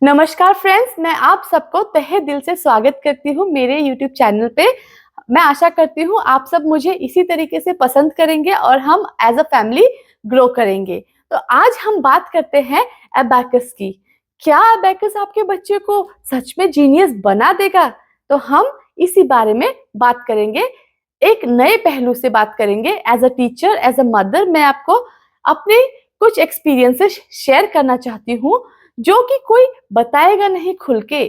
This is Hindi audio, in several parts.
नमस्कार फ्रेंड्स, मैं आप सबको तहे दिल से स्वागत करती हूँ मेरे YouTube चैनल पे। मैं आशा करती हूँ आप सब मुझे इसी तरीके से पसंद करेंगे और हम एज अ फैमिली ग्रो करेंगे। तो आज हम बात करते हैं अबैकस की। क्या अबैकस आपके बच्चे को सच में जीनियस बना देगा? तो हम इसी बारे में बात करेंगे, एक नए पहलू से बात करेंगे। As a teacher, as a mother, मैं आपको अपने कुछ एक्सपीरियंसेस शेयर करना चाहती हूँ जो कि कोई बताएगा नहीं खुल के।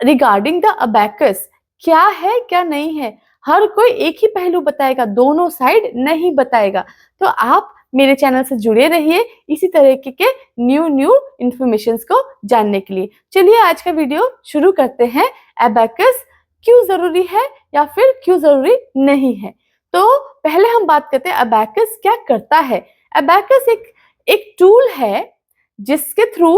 रिगार्डिंग द अबैकस, क्या है क्या नहीं है, हर कोई एक ही पहलू बताएगा, दोनों साइड नहीं बताएगा। तो आप मेरे चैनल से जुड़े रहिए इसी तरीके के न्यू न्यू इंफॉर्मेशंस को जानने के लिए। चलिए आज का वीडियो शुरू करते हैं। अबैकस क्यों जरूरी है या फिर क्यों जरूरी नहीं है। तो पहले हम बात करते हैं अबैकस क्या करता है। अबैकस एक टूल है जिसके थ्रू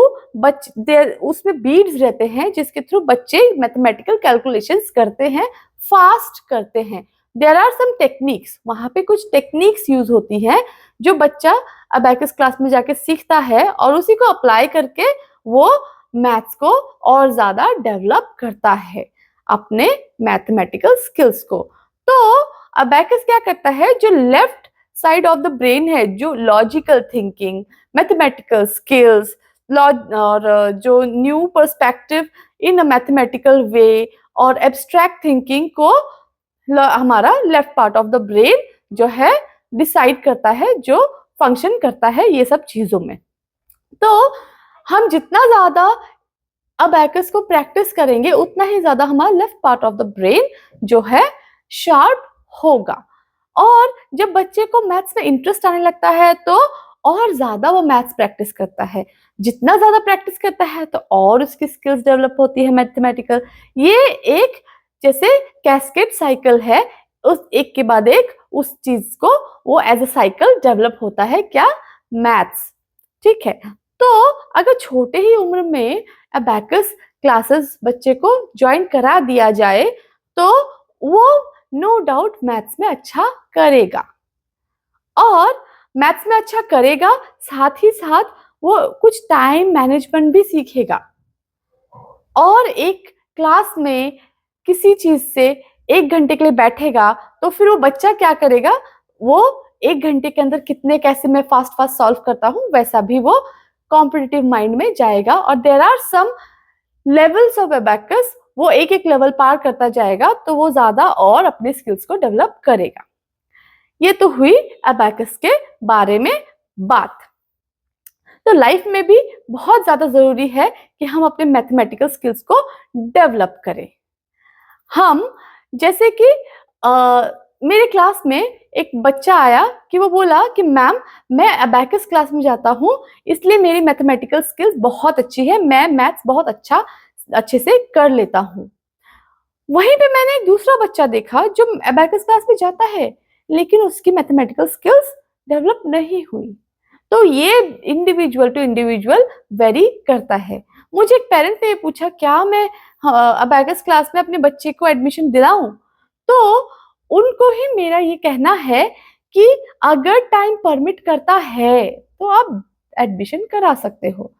उसमें बीड्स रहते हैं, जिसके थ्रू बच्चे मैथमेटिकल कैलकुलेशंस करते हैं, फास्ट करते हैं। देयर आर सम टेक्निक्स, वहां पे कुछ टेक्निक्स यूज होती हैं जो बच्चा अबैकस क्लास में जाके सीखता है और उसी को अप्लाई करके वो मैथ्स को और ज्यादा डेवलप करता है, अपने मैथमेटिकल स्किल्स को। तो अबैकस क्या करता है, जो left side of the brain है, जो लॉजिकल थिंकिंग, मैथमेटिकल स्किल्स और जो new perspective in a mathematical way और एब्स्ट्रैक्ट थिंकिंग को हमारा left part of the brain जो है डिसाइड करता है, जो फंक्शन करता है ये सब चीजों में। तो हम जितना ज्यादा अबैकस को प्रैक्टिस करेंगे उतना ही ज्यादा हमारा left part of the brain जो है शार्प होगा। और जब बच्चे को मैथ्स में इंटरेस्ट आने लगता है तो और ज्यादा वो मैथ्स प्रैक्टिस करता है। जितना ज्यादा प्रैक्टिस करता है तो और उसकी स्किल्स डेवलप होती है मैथमेटिकल। ये एक जैसे कैस्केड साइकिल है, उस एक के बाद एक उस चीज को वो एज अ साइकिल डेवलप होता है, क्या, मैथ्स। ठीक है। तो अगर छोटे ही उम्र में अबैकस क्लासेस बच्चे को ज्वाइन करा दिया जाए तो वो नो डाउट मैथ्स में अच्छा करेगा। और मैथ्स में अच्छा करेगा, साथ ही साथ वो कुछ टाइम मैनेजमेंट भी सीखेगा। और एक क्लास में किसी चीज से 1 घंटे के लिए बैठेगा तो फिर वो बच्चा क्या करेगा, वो 1 घंटे के अंदर कितने कैसे मैं फास्ट फास्ट सॉल्व करता हूँ वैसा भी वो कॉम्पिटिटिव माइंड में जाएगा। और there are some levels of abacus, वो एक एक लेवल पार करता जाएगा तो वो ज्यादा और अपने स्किल्स को डेवलप करेगा। ये तो हुई अबैकस के बारे में बात। तो लाइफ में भी बहुत ज्यादा जरूरी है कि हम अपने मैथमेटिकल स्किल्स को डेवलप करें। हम जैसे कि मेरे क्लास में एक बच्चा आया कि वो बोला कि मैम मैं अबैकस क्लास में जाता हूँ इसलिए मेरी मैथमेटिकल स्किल्स बहुत अच्छी है, मैं मैथ्स बहुत अच्छे से कर लेता हूँ। वहीं पे मैंने एक दूसरा बच्चा देखा जो अबैकस क्लास में जाता है लेकिन उसकी मैथमेटिकल स्किल्स डेवलप नहीं हुई। तो ये इंडिविजुअल टू इंडिविजुअल वेरी करता है। मुझे एक पेरेंट ने पूछा क्या मैं अबैकस क्लास में अपने बच्चे को एडमिशन दिलाऊं। तो उनको ही मेरा ये कहना है कि अगर टाइम परमिट करता है तो आप एडमिशन करा सकते हो।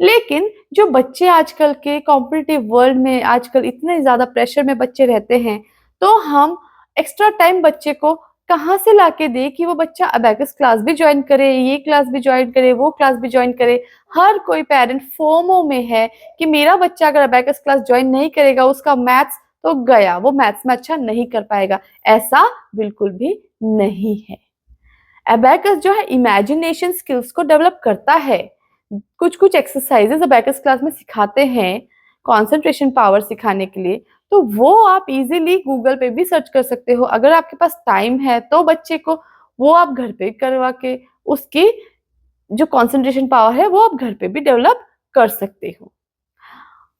लेकिन जो बच्चे आजकल के कॉम्पिटिटिव वर्ल्ड में आजकल इतने ज्यादा प्रेशर में बच्चे रहते हैं, तो हम एक्स्ट्रा टाइम बच्चे को कहाँ से लाके दे कि वो बच्चा अबैकस क्लास भी ज्वाइन करे, ये क्लास भी ज्वाइन करे, वो क्लास भी ज्वाइन करे। हर कोई पेरेंट फोमो में है कि मेरा बच्चा अगर अबैकस क्लास ज्वाइन नहीं करेगा उसका मैथ्स तो गया, वो मैथ्स में अच्छा नहीं कर पाएगा। ऐसा बिल्कुल भी नहीं है। अबैकस जो है इमेजिनेशन स्किल्स को डेवलप करता है। कुछ कुछ एक्सरसाइजेस अबैकस क्लास में सिखाते हैं कंसंट्रेशन पावर सिखाने के लिए, तो वो आप इजीली गूगल पे भी सर्च कर सकते हो। अगर आपके पास टाइम है तो बच्चे को वो आप घर पे करवा के उसकी जो कंसंट्रेशन पावर है वो आप घर पे भी डेवलप कर सकते हो।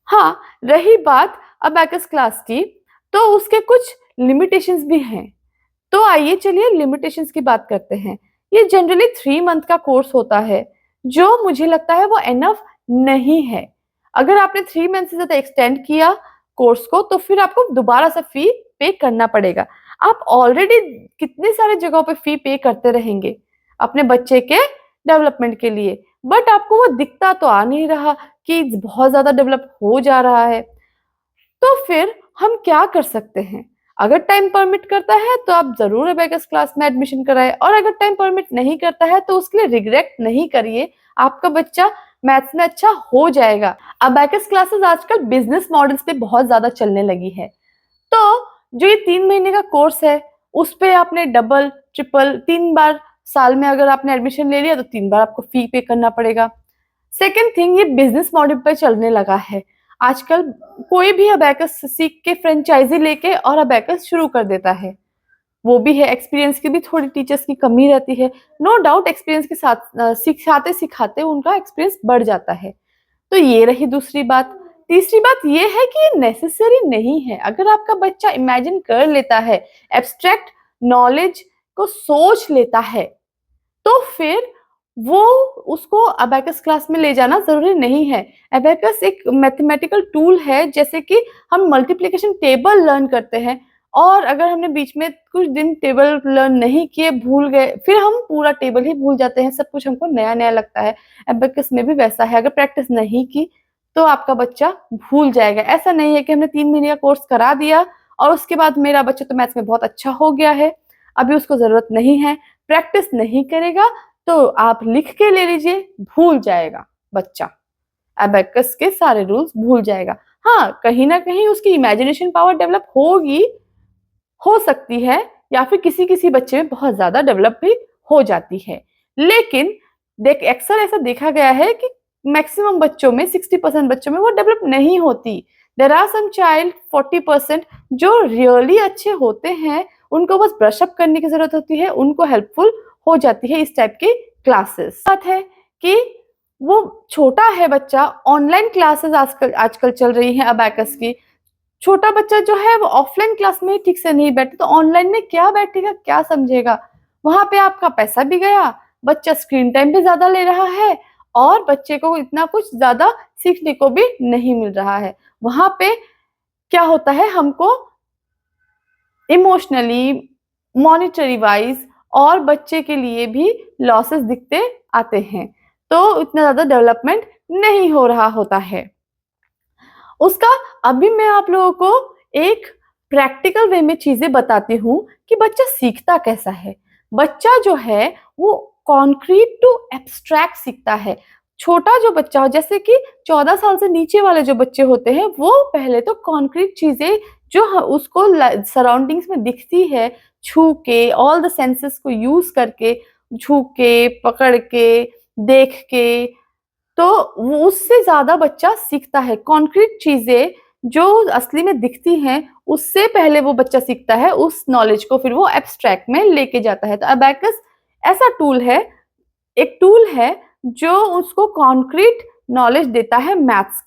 हाँ, रही बात अबैकस क्लास की, तो उसके कुछ लिमिटेशंस भी हैं। तो आइए चलिए लिमिटेशंस की बात करते हैं। ये जनरली 3 मंथ का कोर्स होता है जो मुझे लगता है वो एनफ नहीं है। अगर आपने 3 मंथ से ज्यादा एक्सटेंड किया कोर्स को तो फिर आपको दोबारा से फी पे करना पड़ेगा। आप ऑलरेडी कितने सारे जगहों पे फी पे करते रहेंगे अपने बच्चे के डेवलपमेंट के लिए। बट आपको वो दिखता तो आ नहीं रहा कि बहुत ज्यादा डेवलप हो जा रहा है। तो फिर हम क्या कर सकते हैं? अगर टाइम परमिट करता है तो आप जरूर अबेकस क्लास में एडमिशन कराएं, और अगर टाइम परमिट नहीं करता है तो उसके लिए रिग्रेट नहीं करिए, आपका बच्चा मैथ्स में अच्छा हो जाएगा। अबेकस क्लासेस आजकल बिजनेस मॉडल्स पे बहुत ज्यादा चलने लगी है। तो जो ये 3 महीने का कोर्स है, उस पे आपने डबल ट्रिपल 3 बार साल में अगर आपने एडमिशन ले लिया तो 3 बार आपको फी पे करना पड़ेगा। सेकेंड थिंग, ये बिजनेस मॉडल पे चलने लगा है आजकल। कोई भी अबेकस सीख के फ्रेंचाइजी लेके और अबेकस शुरू कर देता है। वो भी है, एक्सपीरियंस की भी थोड़ी टीचर्स की कमी रहती है। नो डाउट एक्सपीरियंस के साथ सिखाते सिखाते उनका एक्सपीरियंस बढ़ जाता है। तो ये रही दूसरी बात। तीसरी बात ये है कि ये नेसेसरी नहीं है। अगर आपका बच्चा इमेजिन कर लेता है, एब्स्ट्रैक्ट नॉलेज को सोच लेता है, तो फिर वो उसको अबेकस क्लास में ले जाना जरूरी नहीं है। अबेकस एक मैथमेटिकल टूल है, जैसे कि हम मल्टीप्लिकेशन टेबल लर्न करते हैं, और अगर हमने बीच में कुछ दिन टेबल लर्न नहीं किए, भूल गए, फिर हम पूरा टेबल ही भूल जाते हैं, सब कुछ हमको नया नया लगता है। अबेकस में भी वैसा है, अगर प्रैक्टिस नहीं की तो आपका बच्चा भूल जाएगा। ऐसा नहीं है कि हमने 3 महीने का कोर्स करा दिया और उसके बाद मेरा बच्चा तो मैथ्स में बहुत अच्छा हो गया है, अभी उसको जरूरत नहीं है। प्रैक्टिस नहीं करेगा तो आप लिख के ले लीजिए, भूल जाएगा बच्चा, अबेकस के सारे रूल्स भूल जाएगा। हाँ, कहीं ना कहीं उसकी इमेजिनेशन पावर डेवलप होगी, हो सकती है, या फिर किसी किसी बच्चे में बहुत ज्यादा डेवलप भी हो जाती है। लेकिन देख, अक्सर ऐसा देखा गया है कि मैक्सिमम बच्चों में 60% बच्चों में वो डेवलप नहीं होती। देर आर सम चाइल्ड 40% जो रियली अच्छे होते हैं, उनको बस ब्रशअप करने की जरूरत होती है, उनको हेल्पफुल हो जाती है इस टाइप की क्लासेस। बात है कि वो छोटा है बच्चा, ऑनलाइन क्लासेस आजकल आजकल चल रही हैं अबेकस की। छोटा बच्चा जो है वो ऑफलाइन क्लास में ठीक से नहीं बैठे, तो ऑनलाइन में क्या बैठेगा, क्या समझेगा? वहां पे आपका पैसा भी गया, बच्चा स्क्रीन टाइम भी ज्यादा ले रहा है, और बच्चे को इतना कुछ ज्यादा सीखने को भी नहीं मिल रहा है। वहां पे क्या होता है, हमको इमोशनली, मॉनिटरी वाइज और बच्चे के लिए भी लॉसेस दिखते आते हैं, तो इतना ज्यादा डेवलपमेंट नहीं हो रहा होता है उसका। अभी मैं आप लोगों को एक प्रैक्टिकल वे में चीजें बताती हूँ कि बच्चा सीखता कैसा है। बच्चा जो है वो कॉन्क्रीट टू एब्स्ट्रैक्ट सीखता है। छोटा जो बच्चा हो, जैसे कि 14 साल से नीचे वाले जो बच्चे होते हैं, वो पहले तो कॉन्क्रीट चीजें जो उसको सराउंडिंग्स में दिखती है, छू के, ऑल द सेंसेस को यूज करके, छू के, पकड़ के, देख के, तो वो उससे ज्यादा बच्चा सीखता है। कॉन्क्रीट चीजें जो असली में दिखती हैं, उससे पहले वो बच्चा सीखता है, उस नॉलेज को फिर वो एब्स्ट्रैक्ट में लेके जाता है। तो अबेकस ऐसा टूल है, एक टूल है जो उसको कॉन्क्रीट नॉलेज देता है मैथ्स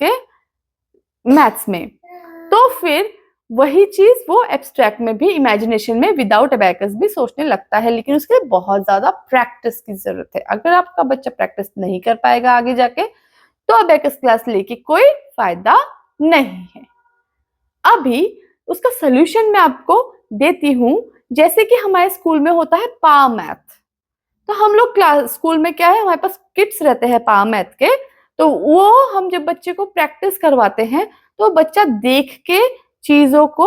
में। तो फिर वही चीज वो एब्स्ट्रैक्ट में भी, इमेजिनेशन में विदाउट अबेकस भी सोचने लगता है, लेकिन उसके लिए बहुत ज्यादा प्रैक्टिस की जरूरत है। अगर आपका बच्चा प्रैक्टिस नहीं कर पाएगा आगे जाके, तो अबेकस क्लास लेके कोई फायदा नहीं है। अभी उसका सोल्यूशन मैं आपको देती हूँ। जैसे कि हमारे स्कूल में होता है पा मैथ, तो हम लोग क्लास स्कूल में क्या है, हमारे पास किट्स रहते हैं पा मैथ के, तो वो हम जब बच्चे को प्रैक्टिस करवाते हैं, तो बच्चा देख के चीजों को,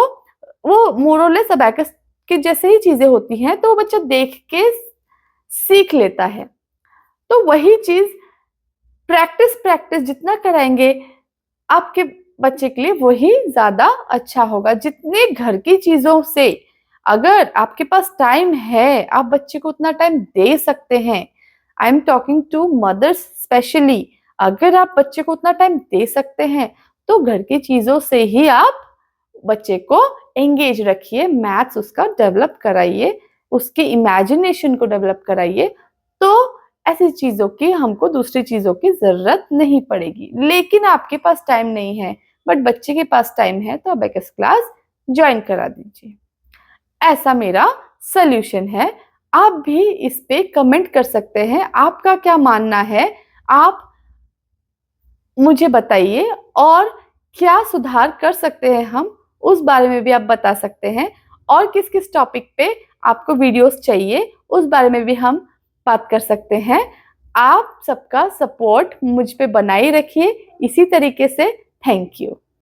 वो मोरलेस अबेकस के जैसे ही चीजें होती हैं, तो वो बच्चा देख के सीख लेता है। तो वही चीज प्रैक्टिस प्रैक्टिस जितना कराएंगे आपके बच्चे के लिए, वही ज्यादा अच्छा होगा। जितने घर की चीजों से, अगर आपके पास टाइम है, आप बच्चे को उतना टाइम दे सकते हैं। I am talking to mothers specially. अगर आप बच्चे को उतना टाइम दे सकते हैं, तो घर की चीजों से ही आप बच्चे को एंगेज रखिए, मैथ्स उसका डेवलप कराइए, उसके इमेजिनेशन को डेवलप कराइए। तो ऐसी चीजों की हमको दूसरी चीजों की जरूरत नहीं पड़ेगी। लेकिन आपके पास टाइम नहीं है, बट बच्चे के पास टाइम है, तो अबेकस क्लास ज्वाइन करा दीजिए। ऐसा मेरा सोल्यूशन है। आप भी इस पे कमेंट कर सकते हैं, आपका क्या मानना है, आप मुझे बताइए, और क्या सुधार कर सकते हैं हम, उस बारे में भी आप बता सकते हैं। और किस किस टॉपिक पे आपको वीडियोस चाहिए, उस बारे में भी हम बात कर सकते हैं। आप सबका सपोर्ट मुझ पे बनाए रखिए इसी तरीके से। Thank you.